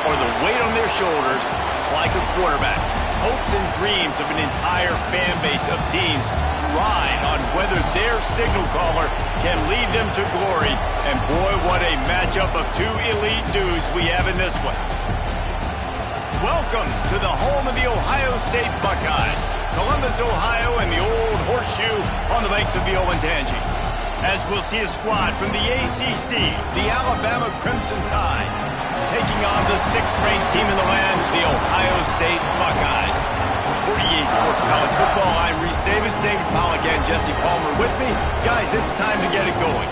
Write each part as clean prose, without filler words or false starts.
or the weight on their shoulders like a quarterback. Hopes and dreams of an entire fan base of teams ride on whether their signal caller can lead them to glory. And boy, what a matchup of two elite dudes we have in this one. Welcome to the home of the Ohio State Buckeyes, Columbus, Ohio, and the old horseshoe on the banks of the Olentangy. As we'll see a squad from the ACC, the Alabama Crimson Tide, taking on the 6th-ranked team in the land, the Ohio State Buckeyes. For EA Sports College Football, I'm Reese Davis, David Pollack, and Jesse Palmer with me. Guys, it's time to get it going.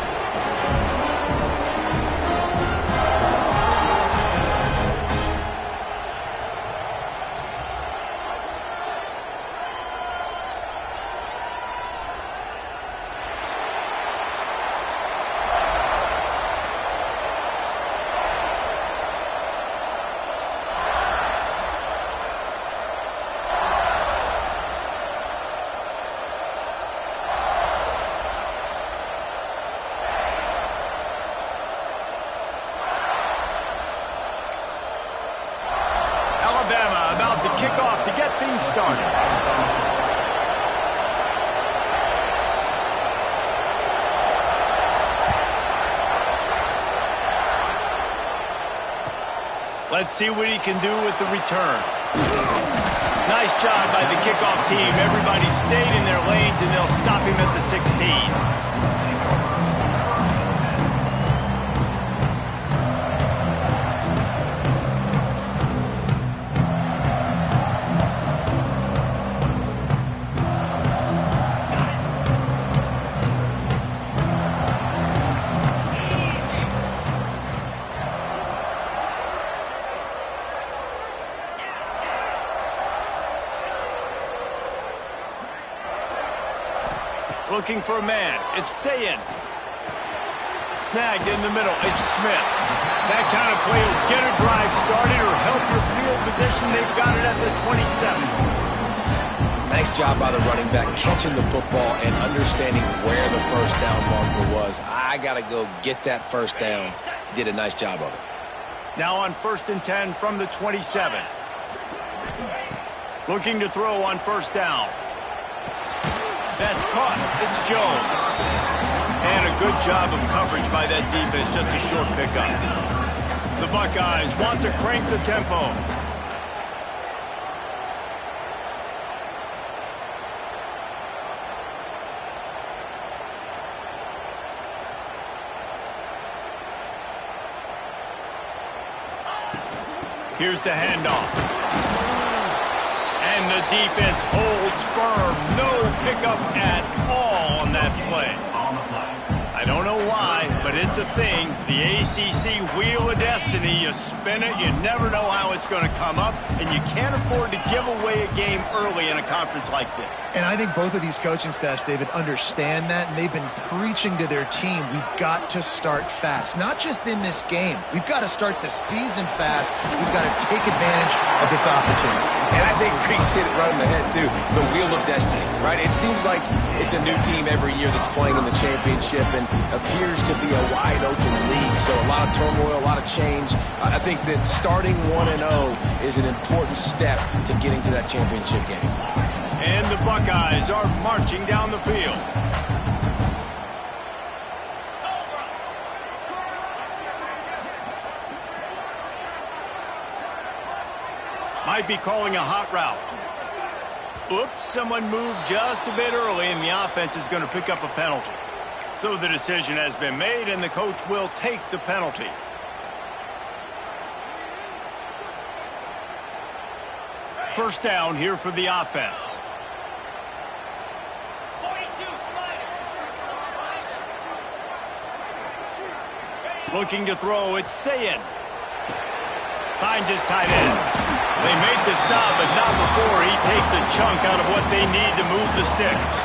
Bama about to kick off to get things started. Let's see what he can do with the return. Nice job by the kickoff team. Everybody stayed in their lanes, and they'll stop him at the 16. Looking for a man. It's Sayin. Snagged in the middle. It's Smith. That kind of play will get a drive started or help your field position. They've got it at the 27. Nice job by the running back, catching the football and understanding where the first down marker was. I got to go get that first down. He did a nice job of it. Now on 1st and 10 from the 27. Looking to throw on 1st down. That's caught. It's Jones. And a good job of coverage by that defense. Just a short pickup. The Buckeyes want to crank the tempo. Here's the handoff. And the defense holds firm. No pickup at all on that play. I don't know why, but it's a thing. The ACC Wheel of Destiny, you spin it, you never know how it's going to come up, and you can't afford to give away a game early in a conference like this. And I think both of these coaching staffs, David, understand that, and they've been preaching to their team, we've got to start fast. Not just in this game. We've got to start the season fast. We've got to take advantage of this opportunity. And I think Reese hit it right on the head, too. The Wheel of Destiny, right? It seems like it's a new team every year that's playing in the championship and appears to be a wide-open league. So a lot of turmoil, a lot of change. I think that starting 1-0 is an important step to getting to that championship game. And the Buckeyes are marching down the field. Might be calling a hot route. Oops, someone moved just a bit early, and the offense is going to pick up a penalty. So the decision has been made, and the coach will take the penalty. First down here for the offense. Looking to throw, it's Sayin. Finds his tight end. They make the stop, but not before he takes a chunk out of what they need to move the sticks.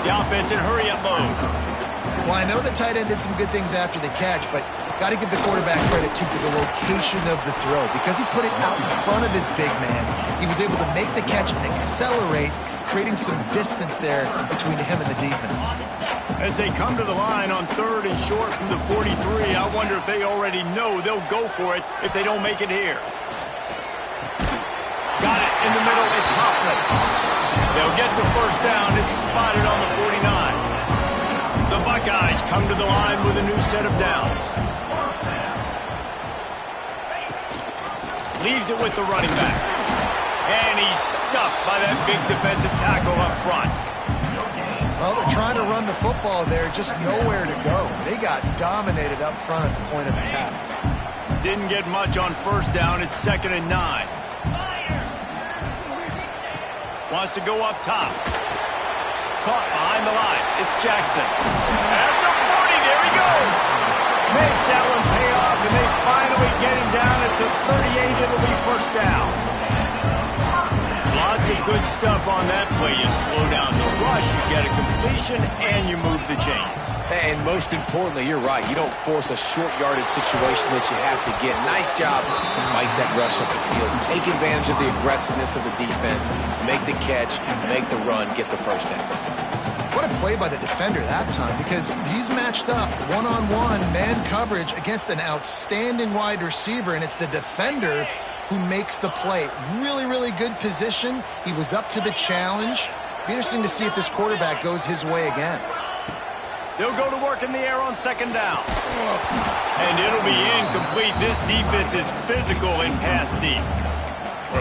The offense in hurry-up mode. Well, I know the tight end did some good things after the catch, but got to give the quarterback credit, too, for the location of the throw. Because he put it out in front of his big man, he was able to make the catch and accelerate creating some distance there between him and the defense. As they come to the line on 3rd and short from the 43, I wonder if they already know they'll go for it if they don't make it here. Got it in the middle. It's Hoffman. They'll get the first down. It's spotted on the 49. The Buckeyes come to the line with a new set of downs. Leaves it with the running back. And he's stuffed by that big defensive tackle up front. Well, they're trying to run the football there, just nowhere to go. They got dominated up front at the point of attack. Didn't get much on first down. It's 2nd and 9. Wants to go up top. Caught behind the line. It's Jackson. At the 40, there he goes. Makes that one pay off, and they finally get him down at the 38. It'll be first down. Lots of good stuff on that play. You slow down the rush, you get a completion, and you move the chains. And most importantly, you're right. You don't force a short yardage situation that you have to get. Nice job. Fight that rush up the field. Take advantage of the aggressiveness of the defense. Make the catch, make the run, get the first down. What a play by the defender that time, because he's matched up one-on-one man coverage against an outstanding wide receiver, and it's the defender who makes the play. Really, really good position. He was up to the challenge. Be interesting to see if this quarterback goes his way again. They'll go to work in the air on 2nd down. And it'll be incomplete. This defense is physical in pass deep.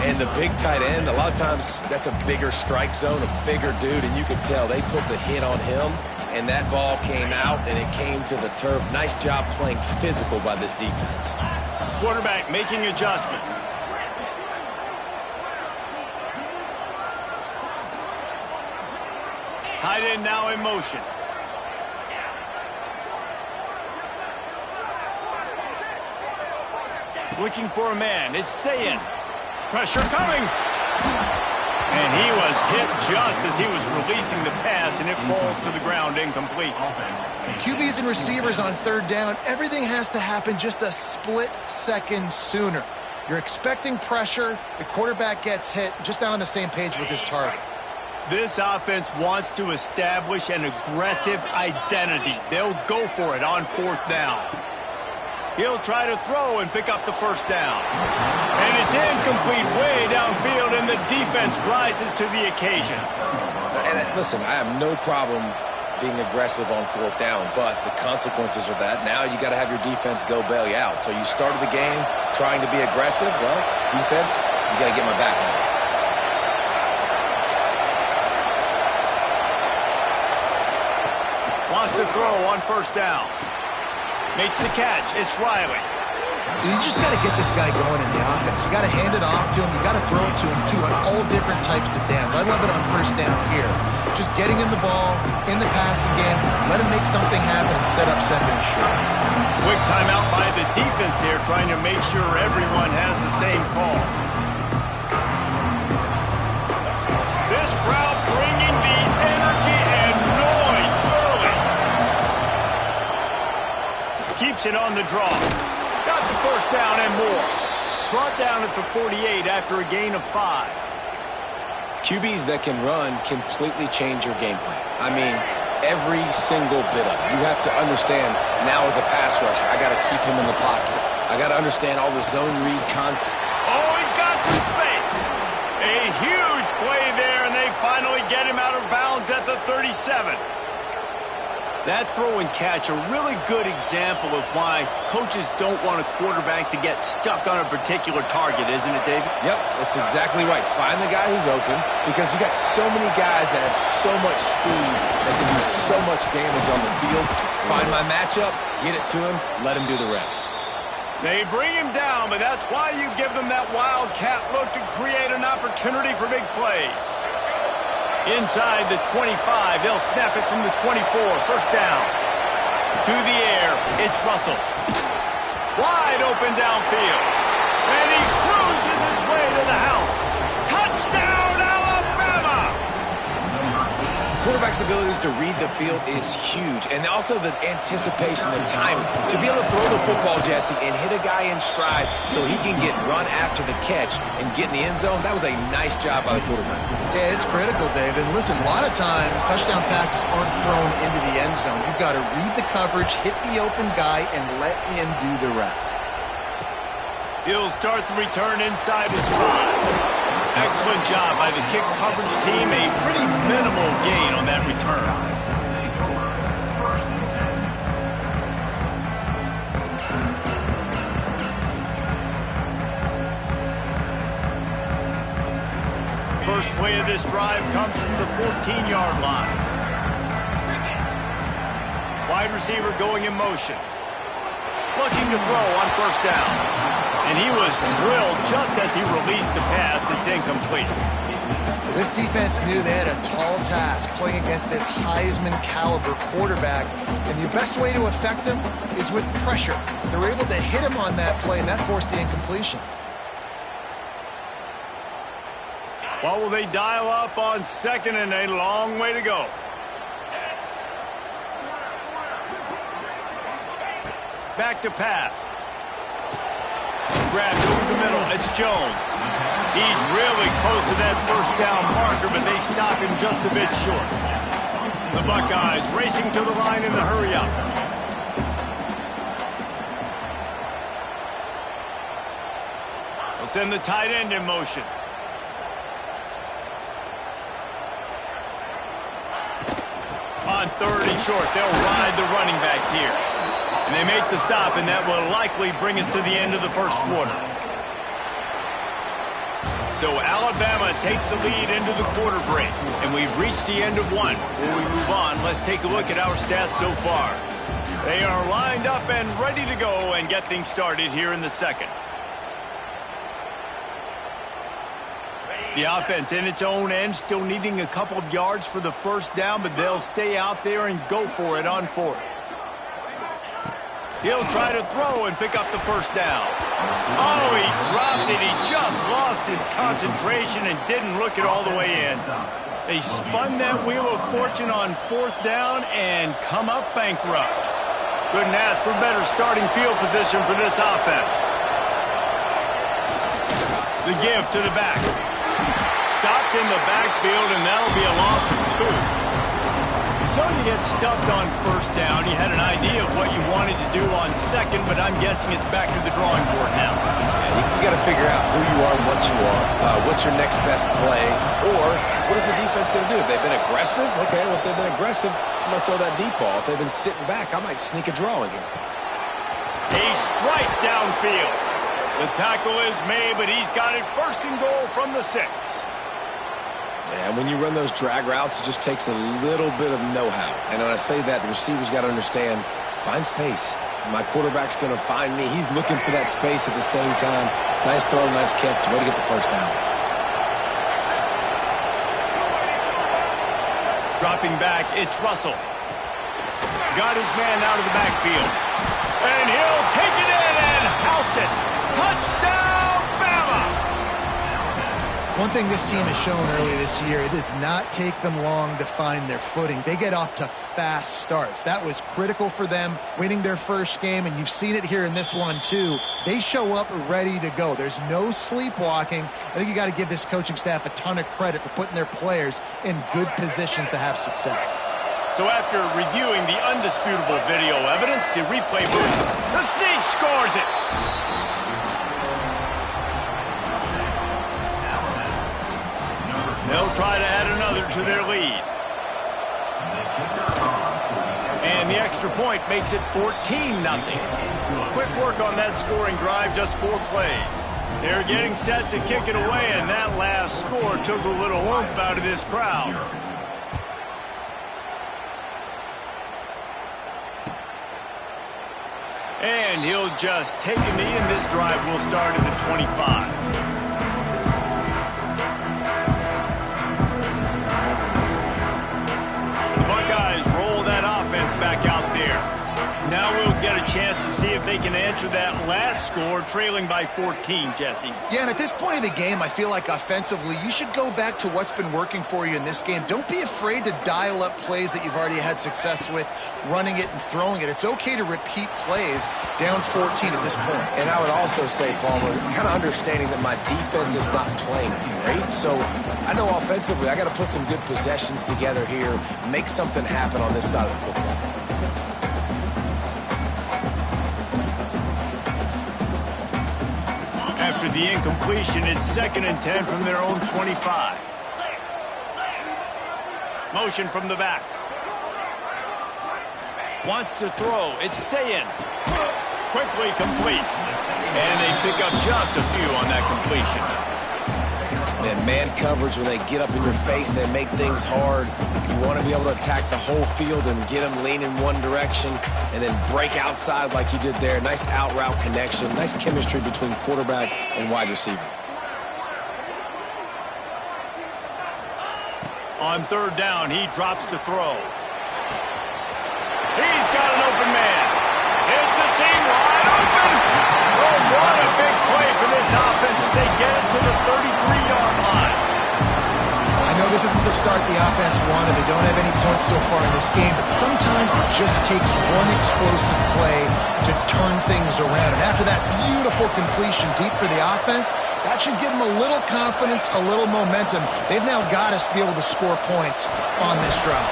And the big tight end, a lot of times that's a bigger strike zone, a bigger dude, and you could tell they put the hit on him, and that ball came out, and it came to the turf. Nice job playing physical by this defense. Quarterback making adjustments. Tight end now in motion. Looking for a man. It's Sayin. Pressure coming. And he was hit just as he was releasing the pass, and it falls to the ground incomplete. QBs and receivers on 3rd down, everything has to happen just a split second sooner. You're expecting pressure. The quarterback gets hit. Just not on the same page with his target. This offense wants to establish an aggressive identity. They'll go for it on 4th down. He'll try to throw and pick up the first down. And it's incomplete way downfield, and the defense rises to the occasion. And listen, I have no problem being aggressive on 4th down, but the consequences of that, now you got to have your defense go bail you out. So you started the game trying to be aggressive. Well, defense, you got to get my back now. Wants to throw on 1st down. Makes the catch. It's Riley. You just got to get this guy going in the offense. You got to hand it off to him. You got to throw it to him, too, on all different types of downs. I love it on 1st down here. Just getting him the ball in the passing game, let him make something happen and set up 2nd and short. Quick timeout by the defense here, trying to make sure everyone has the same call. This crowd bringing the energy and noise early. Keeps it on the draw. Got the first down and more. Brought down at the 48 after a gain of 5. QBs that can run completely change your game plan. I mean, every single bit of it. You have to understand now as a pass rusher, I got to keep him in the pocket. I got to understand all the zone read concept. Oh, he's got some space. A huge play there, and they finally get him out of bounds at the 37. That throw and catch, a really good example of why coaches don't want a quarterback to get stuck on a particular target, isn't it, David? Yep, that's exactly right. Find the guy who's open, because you got so many guys that have so much speed that can do so much damage on the field. Find my matchup, get it to him, let him do the rest. They bring him down, but that's why you give them that wildcat look to create an opportunity for big plays. Inside the 25, they'll snap it from the 24. First down. To the air, it's Russell. Wide open downfield. And he cruises his way to the house. Touchdown, Alabama! Quarterback quarterback's abilities to read the field is huge, and also the anticipation, the timing. To be able to throw the football, Jesse, and hit a guy in stride so he can get run after the catch and get in the end zone, that was a nice job by the quarterback. Yeah, it's critical, David. Listen, a lot of times touchdown passes aren't thrown into the end zone. You've got to read the coverage, hit the open guy, and let him do the rest. He'll start the return inside his 5. Excellent job by the kick coverage team. A pretty minimal gain on that return. First play of this drive comes from the 14-yard line. Wide receiver going in motion. Looking to throw on first down. And he was drilled just as he released the pass. It's incomplete. This defense knew they had a tall task playing against this Heisman-caliber quarterback. And the best way to affect him is with pressure. They were able to hit him on that play, and that forced the incompletion. What will they dial up on second and a long way to go? Back to pass. Grabbed over the middle. It's Jones. He's really close to that first down marker, but they stop him just a bit short. The Buckeyes racing to the line in the hurry-up. They'll send the tight end in motion. On third and short, they'll ride the running back here. And they make the stop, and that will likely bring us to the end of the first quarter. So Alabama takes the lead into the quarter break, and we've reached the end of one. Before we move on, let's take a look at our stats so far. They are lined up and ready to go and get things started here in the second. The offense in its own end, still needing a couple of yards for the first down, but they'll stay out there and go for it on fourth. He'll try to throw and pick up the first down. Oh, he dropped it. He just lost his concentration and didn't look it all the way in. They spun that wheel of fortune on fourth down and come up bankrupt. Couldn't ask for better starting field position for this offense. The give to the back. Stopped in the backfield, and that'll be a loss of 2. So you get stuffed on first down. You had an idea of what you wanted to do on second, but I'm guessing it's back to the drawing board now. Yeah, you got to figure out who you are and what you are. What's your next best play? Or what is the defense going to do? If they've been aggressive, okay, well, if they've been aggressive, I'm going to throw that deep ball. If they've been sitting back, I might sneak a draw in here. A strike downfield. The tackle is made, but he's got it first and goal from the 6. And when you run those drag routes, it just takes a little bit of know-how. And when I say that, the receiver's got to understand, find space. My quarterback's going to find me. He's looking for that space at the same time. Nice throw, nice catch. Way to get the first down. Dropping back, it's Russell. Got his man out of the backfield. And he'll take it in and house it. Touchdown, Bama! One thing this team has shown early this year, it does not take them long to find their footing. They get off to fast starts. That was critical for them winning their first game, and you've seen it here in this one too. They show up ready to go. There's no sleepwalking. I think you got to give this coaching staff a ton of credit for putting their players in good positions to have success. So after reviewing the undisputable video evidence, the replay booth, the Snake scores it. They'll try to add another to their lead. And the extra point makes it 14-0. Quick work on that scoring drive, just 4 plays. They're getting set to kick it away, and that last score took a little oomph out of this crowd. And he'll just take a knee, and this drive will start at the 25. Back out there. Now we'll get a chance to see if they can answer that last score, trailing by 14, Jesse. Yeah, and at this point of the game, I feel like offensively, you should go back to what's been working for you in this game. Don't be afraid to dial up plays that you've already had success with, running it and throwing it. It's okay to repeat plays down 14 at this point. And I would also say, Palmer, kind of understanding that my defense is not playing great. So I know offensively, I got to put some good possessions together here, make something happen on this side of the football. After the incompletion, it's 2nd and 10 from their own 25. Motion from the back. Wants to throw. It's Sayin. Quickly complete. And they pick up just a few on that completion. Man coverage, when they get up in your face, they make things hard. You want to be able to attack the whole field and get them lean in one direction and then break outside like you did there. Nice out route connection, nice chemistry between quarterback and wide receiver. On 3rd down, he drops to throw. He's got an open man. It's a seam wide open. Oh, what a big play for this offense as they get it to the 33-yard line. I know this isn't the start the offense wanted. They don't have any points so far in this game, but sometimes it just takes one explosive play to turn things around. And after that beautiful completion deep for the offense, that should give them a little confidence, a little momentum. They've now got us to be able to score points on this drive.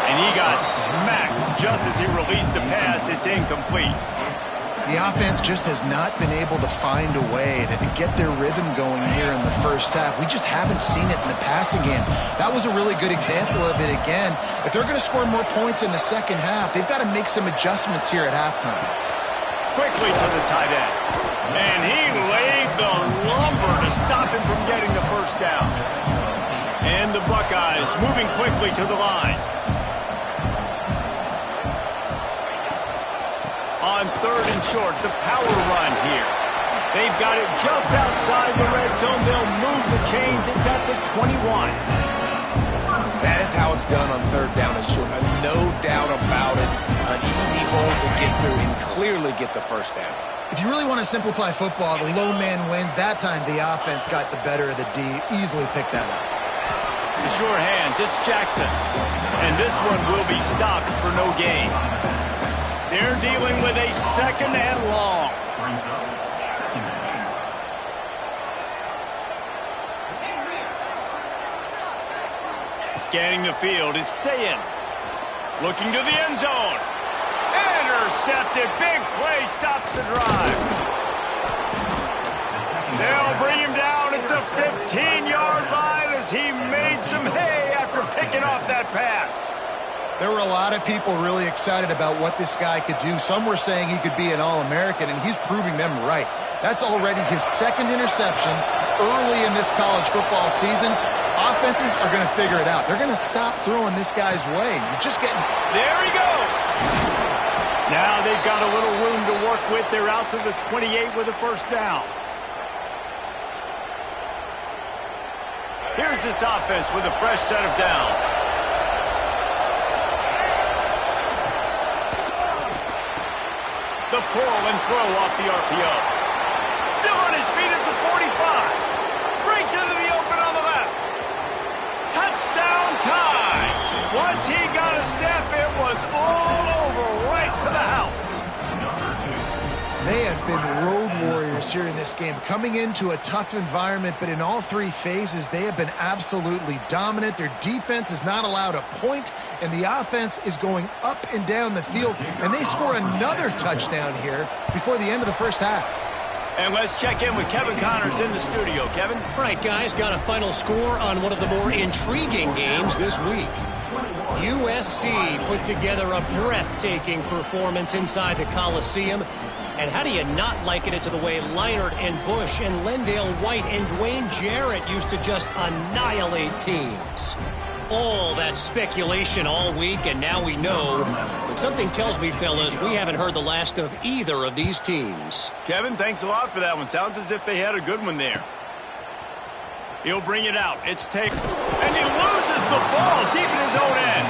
And he got smacked just as he released the pass. It's incomplete. The offense just has not been able to find a way to get their rhythm going here in the first half. We just haven't seen it in the passing game. That was a really good example of it again. If they're going to score more points in the second half, they've got to make some adjustments here at halftime. Quickly to the tight end. And he laid the lumber to stop him from getting the first down. And the Buckeyes moving quickly to the line. On 3rd and short, the power run here. They've got it just outside the red zone. They'll move the chains. It's at the 21. That is how it's done on 3rd down and short. No doubt about it. An easy hole to get through and clearly get the first down. If you really want to simplify football, the low man wins. That time the offense got the better of the D. Easily picked that up. The sure hands, it's Jackson. And this one will be stopped for no gain. They're dealing with a 2nd and long. Scanning the field, it's Sayin. Looking to the end zone. Intercepted. Big play stops the drive. They'll bring him down at the 15-yard line as he made some hay after picking off that pass. There were a lot of people really excited about what this guy could do. Some were saying he could be an All-American, and he's proving them right. That's already his 2nd interception early in this college football season. Offenses are going to figure it out. They're going to stop throwing this guy's way. You're just getting... There he goes! Now they've got a little room to work with. They're out to the 28 with a first down. Here's this offense with a fresh set of downs. The pull and throw off the RPO. Still on his feet at the 45. Breaks into the open on the left. Touchdown time. Once he got a step, it was all over right to the house. They have been road warriors here in this game, coming into a tough environment, but in all 3 phases, they have been absolutely dominant. Their defense is not allowed a point, and the offense is going up and down the field, and they score another touchdown here before the end of the first half. And let's check in with Kevin Connors in the studio. Kevin? All right, guys, got a final score on one of the more intriguing games this week. USC put together a breathtaking performance inside the Coliseum. And how do you not liken it to the way Leinart and Bush and Lendale White and Dwayne Jarrett used to just annihilate teams? All that speculation all week, and now we know. But something tells me, fellas, we haven't heard the last of either of these teams. Kevin, thanks a lot for that one. Sounds as if they had a good one there. He'll bring it out. It's taken. And he loses the ball deep in his own end.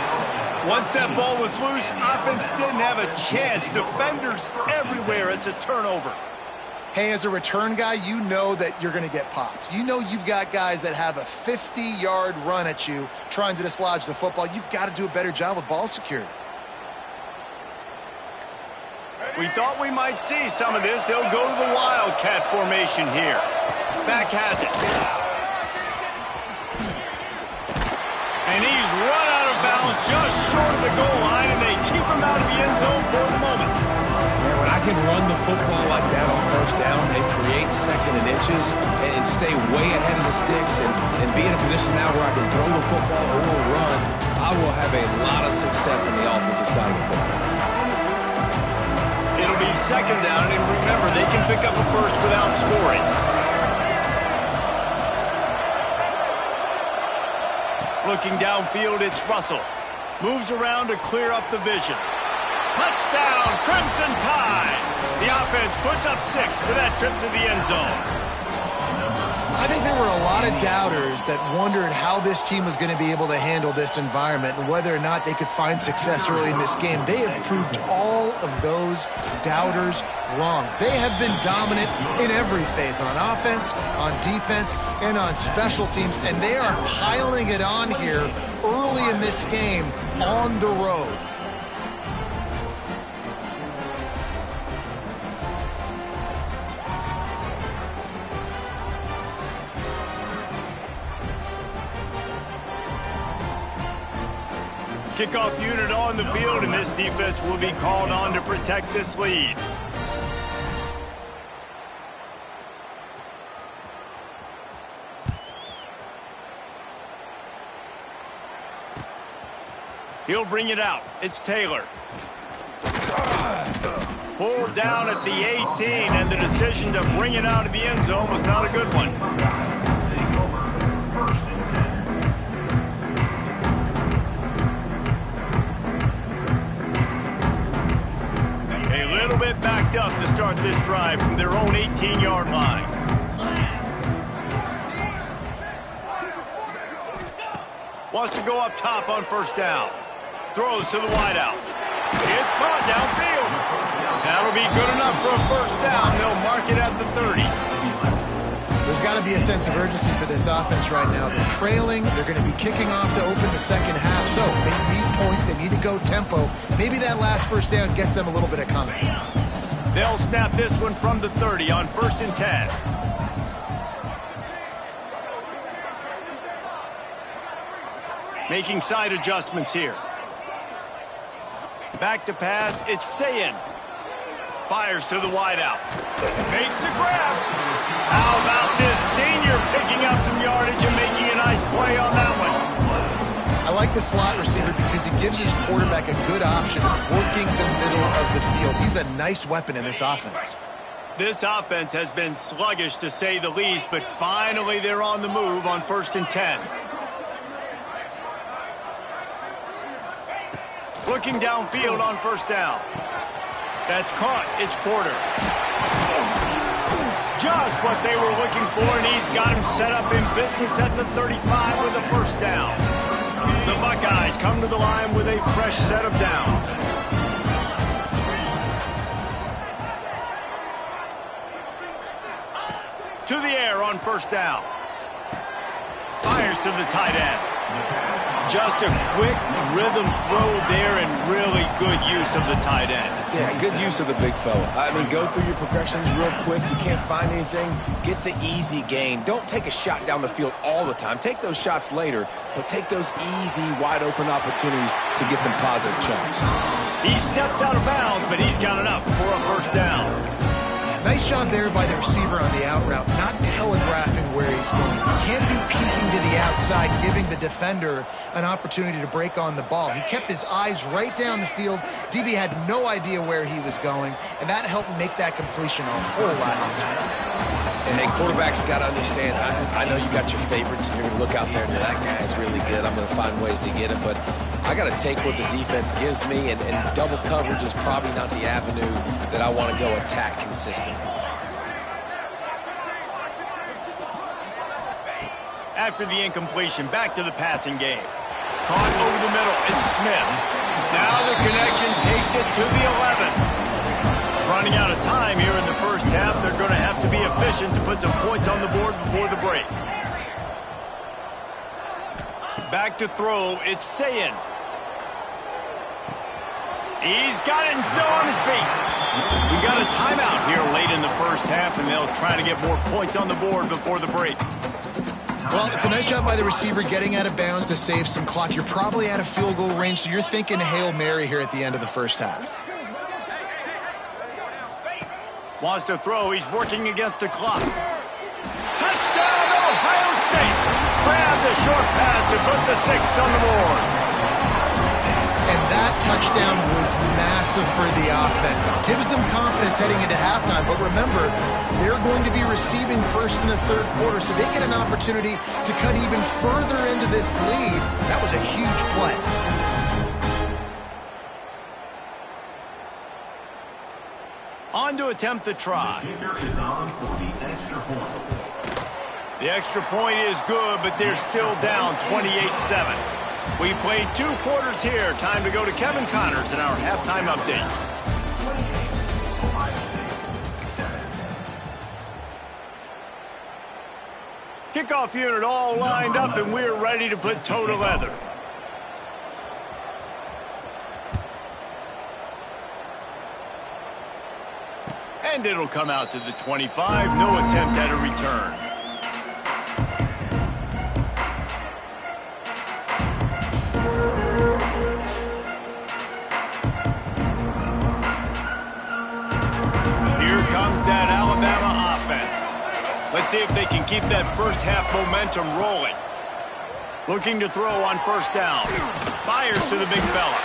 Once that ball was loose, offense didn't have a chance. Defenders everywhere. It's a turnover. Hey, as a return guy, you know that you're going to get popped. You know you've got guys that have a 50-yard run at you trying to dislodge the football. You've got to do a better job with ball security. We thought we might see some of this. They'll go to the Wildcat formation here. Back has it. And he's run out of bounds just short of the goal line, and they keep him out of the end zone for the moment. Man, when I can run the football like that on first down and create second and inches and stay way ahead of the sticks and be in a position now where I can throw the football or run, I will have a lot of success on the offensive side of the football. It'll be second down, and remember, they can pick up a first without scoring. Looking downfield, it's Russell. Moves around to clear up the vision. Touchdown, Crimson Tide! The offense puts up 6 for that trip to the end zone. I think there were a lot of doubters that wondered how this team was going to be able to handle this environment and whether or not they could find success early in this game. They have proved all of those doubters wrong. They have been dominant in every phase, on offense, on defense, and on special teams, and they are piling it on here early in this game on the road. Kickoff unit on the field, and this defense will be called on to protect this lead. He'll bring it out. It's Taylor. Pulled down at the 18, and the decision to bring it out of the end zone was not a good one. A little bit backed up to start this drive from their own 18-yard line. Wants to go up top on first down. Throws to the wideout. It's caught downfield. That'll be good enough for a first down. They'll mark it at the 30. There's got to be a sense of urgency for this offense right now. They're trailing. They're going to be kicking off to open the second half. So they need points. They need to go tempo. Maybe that last first down gets them a little bit of confidence. They'll snap this one from the 30 on 1st and 10. Making side adjustments here. Back to pass, it's Sayin. Fires to the wideout. Makes the grab. How about this senior picking up some yardage and making a nice play on that one? I like the slot receiver because he gives his quarterback a good option of working the middle of the field. He's a nice weapon in this offense. This offense has been sluggish to say the least, but finally they're on the move on 1st and 10. Looking downfield on first down. That's caught. It's Porter. Just what they were looking for, and he's got him set up in business at the 35 with a first down. The Buckeyes come to the line with a fresh set of downs. To the air on first down. Fires to the tight end. Just a quick rhythm throw there and really good use of the tight end. Yeah, good use of the big fella. I mean, go through your progressions real quick. You can't find anything. Get the easy gain. Don't take a shot down the field all the time. Take those shots later, but take those easy, wide-open opportunities to get some positive chunks. He steps out of bounds, but he's got enough for a first down. Nice job there by the receiver on the out route, not telegraphing where he's going. He can't be peeking to the outside, giving the defender an opportunity to break on the ball. He kept his eyes right down the field. DB had no idea where he was going, and that helped make that completion a whole lot easier. And hey, quarterbacks got to understand, I know you got your favorites, and you're going to look out there and that guy's really good. I'm going to find ways to get him, but I got to take what the defense gives me, and double coverage is probably not the avenue that I want to go attack consistently. After the incompletion, back to the passing game. Caught over the middle. It's Smith. Now the connection takes it to the 11. Running out of time here in the first half. They're going to have to be efficient to put some points on the board before the break. Back to throw. It's Sayin. He's got it and still on his feet. We got a timeout here late in the first half, and they'll try to get more points on the board before the break. Well, it's a nice job by the receiver getting out of bounds to save some clock. You're probably out of field goal range, so you're thinking Hail Mary here at the end of the first half. Wants to throw. He's working against the clock. Touchdown, Ohio State. Grab the short pass to put the 6 on the board. And that touchdown was massive for the offense. Gives them confidence heading into halftime. But remember, they're going to be receiving first in the third quarter, so they get an opportunity to cut even further into this lead. That was a huge play. On to attempt the try. The extra point is good, but they're still down 28-7. We played 2 quarters here. Time to go to Kevin Connors in our halftime update. Kickoff unit all lined up, and we're ready to put toe to leather. And it'll come out to the 25. No attempt at a return. That Alabama offense. Let's see if they can keep that first half momentum rolling. Looking to throw on first down. Fires to the big fella.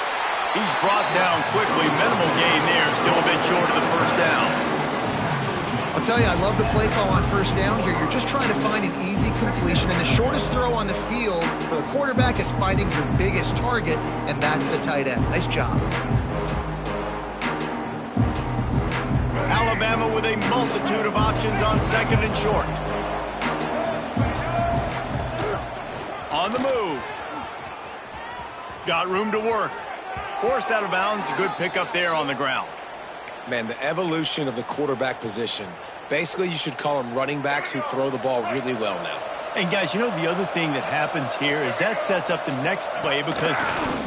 He's brought down quickly. Minimal gain there. Still a bit short of the first down. I'll tell you, I love the play call on first down here. You're just trying to find an easy completion, and the shortest throw on the field for the quarterback is finding your biggest target, and that's the tight end. Nice job. Alabama with a multitude of options on second and short. On the move. Got room to work. Forced out of bounds. Good pickup there on the ground. Man, the evolution of the quarterback position. Basically, you should call them running backs who throw the ball really well now. And guys, you know the other thing that happens here is that sets up the next play because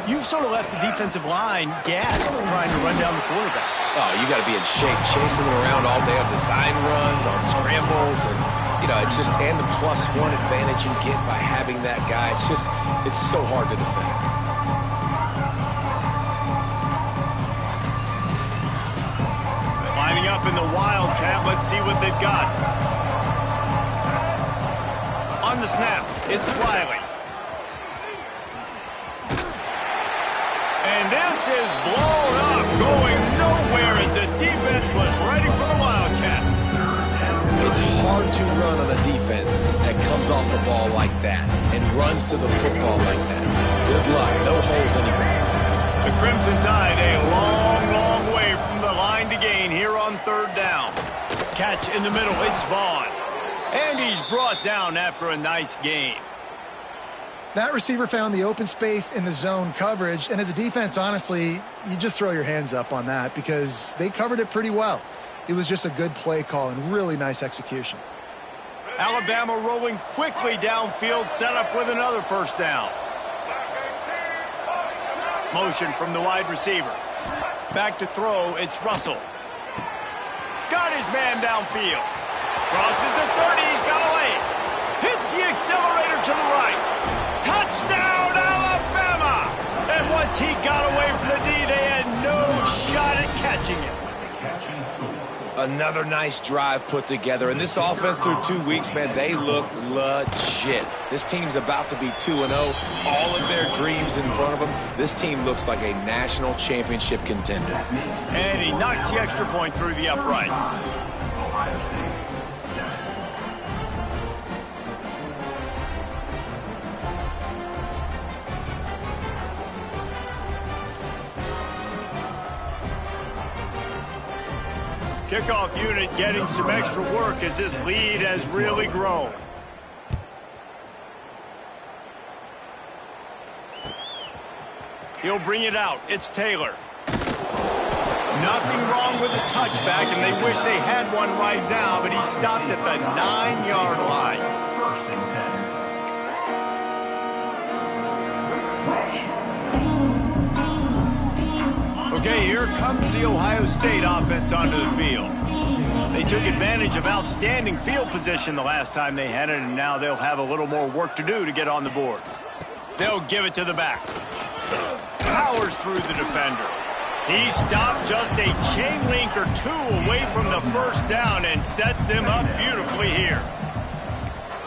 you've sort of left the defensive line gassed trying to run down the quarterback. Oh, you got to be in shape, chasing them around all day on design runs, on scrambles, and, you know, it's just, and the +1 advantage you get by having that guy. It's so hard to defend. Lining up in the Wildcat, let's see what they've got. On the snap, it's Riley. And this is blown up, going nowhere as the defense was ready for the Wildcat. It's hard to run on a defense that comes off the ball like that and runs to the football like that. Good luck, no holes anywhere. The Crimson Tide a long, long way from the line to gain here on third down. Catch in the middle, it's Vaughn. And he's brought down after a nice gain. That receiver found the open space in the zone coverage, and as a defense, honestly, you just throw your hands up on that because they covered it pretty well. It was just a good play call and really nice execution. Alabama rolling quickly downfield, set up with another first down. Motion from the wide receiver. Back to throw, it's Russell. Got his man downfield. Crosses the 30, he's got away. Hits the accelerator to the right. Touchdown, Alabama! And once he got away from the D, they had no shot at catching him. Another nice drive put together. And this offense through 2 weeks, man, they look legit. This team's about to be 2-0. All of their dreams in front of them. This team looks like a national championship contender. And he knocks the extra point through the uprights. Kickoff unit getting some extra work as this lead has really grown. He'll bring it out. It's Taylor. Nothing wrong with the touchback, and they wish they had one right now, but he stopped at the 9-yard line. Okay, here comes the Ohio State offense onto the field. They took advantage of outstanding field position the last time they had it, and now they'll have a little more work to do to get on the board. They'll give it to the back. Powers through the defender. He stopped just a chain link or two away from the first down and sets them up beautifully here.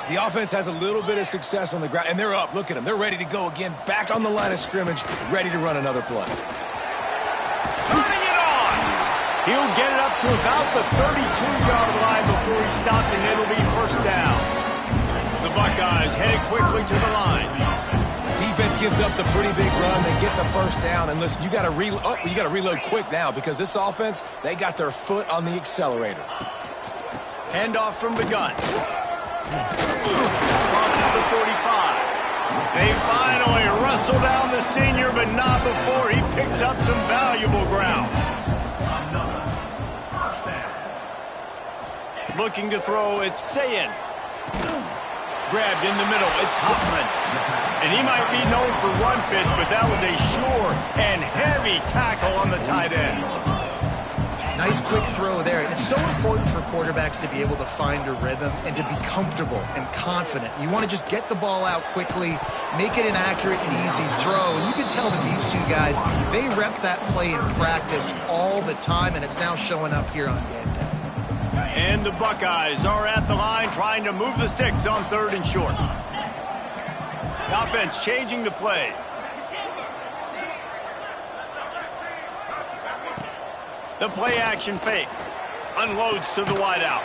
The offense has a little bit of success on the ground, and they're up. Look at them. They're ready to go again, back on the line of scrimmage, ready to run another play. Turning it on! He'll get it up to about the 32-yard line before he stopped, and it'll be first down. The Buckeyes headed quickly to the line. Defense gives up the pretty big run. They get the first down, and listen, you got to reload quick now because this offense, they got their foot on the accelerator. Handoff from the gun. Crosses the 45. They finally wrestle down the senior, but not before he picks up some valuable ground. Looking to throw, it's Sayin. Grabbed in the middle, it's Huffman. And he might be known for run fits, but that was a sure and heavy tackle on the tight end. Nice quick throw there. And it's so important for quarterbacks to be able to find a rhythm and to be comfortable and confident. You want to just get the ball out quickly, make it an accurate and easy throw. And you can tell that these two guys, they rep that play in practice all the time, and it's now showing up here on game day. And the Buckeyes are at the line trying to move the sticks on 3rd and short. The offense changing the play. The play action fake. Unloads to the wideout.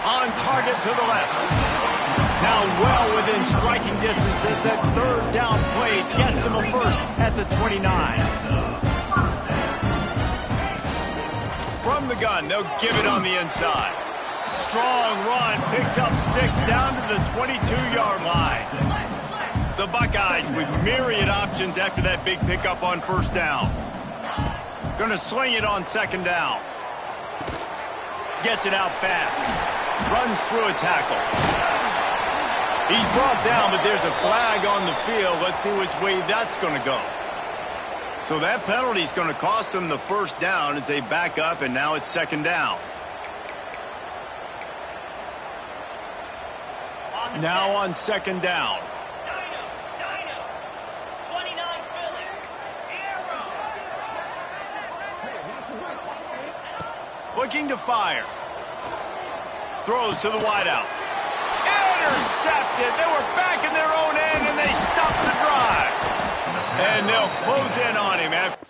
On target to the left. Now well within striking distance as that 3rd down play gets him a first at the 29. From the gun, they'll give it on the inside. Strong run, picks up 6 down to the 22-yard line. The Buckeyes with myriad options after that big pickup on 1st down. Gonna sling it on 2nd down. Gets it out fast. Runs through a tackle. He's brought down, but there's a flag on the field. Let's see which way that's gonna go. So that penalty is going to cost them the 1st down as they back up, and now it's 2nd down. Now on 2nd down. Looking to fire. Throws to the wideout. Intercepted. They were back in their own end, and they stopped the drive. And they'll close in on him after.